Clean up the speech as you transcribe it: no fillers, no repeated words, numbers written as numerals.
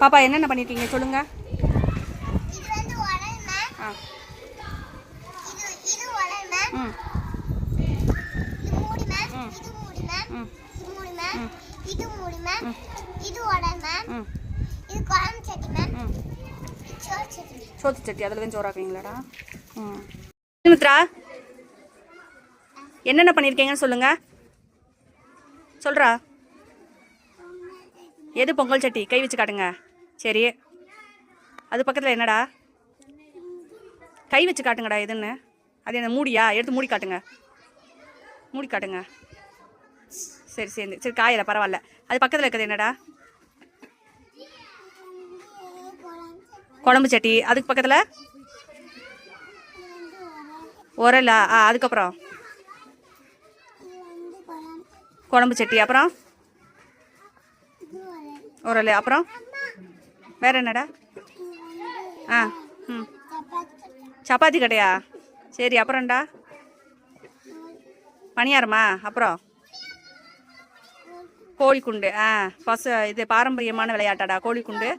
பாப்பா என்னென்ன பண்ணியிருக்கீங்க சொல்லுங்க. சோத்து சட்டி அதில் தான் சோறாக்குவீங்களாடா? மித்ரா என்னென்ன பண்ணியிருக்கீங்கன்னு சொல்லுங்க. சொல்கிறா. எது பொங்கல் சட்டி? கை வச்சு காட்டுங்க. சரி, அது பக்கத்தில் என்னடா? கை வச்சு காட்டுங்கடா எதுன்னு. அது என்ன மூடியா? எடுத்து மூடி காட்டுங்க. மூடி காட்டுங்க. சரி சரி சரி, காயில பரவாயில்ல. அது பக்கத்தில் இருக்கிறது என்னடா? குழம்பு சட்டி. அதுக்கு பக்கத்தில் உரலா? அதுக்கப்புறம் குழம்பு சட்டி, அப்புறம் உரல், அப்புறம் வேற என்னடா? சப்பாத்தி கட்டையா? சரி, அப்புறம்டா? பணியாரமா? அப்புறம் கோழிக்குண்டு. இது பாரம்பரியமான விளையாட்டாடா கோழிக்குண்டு.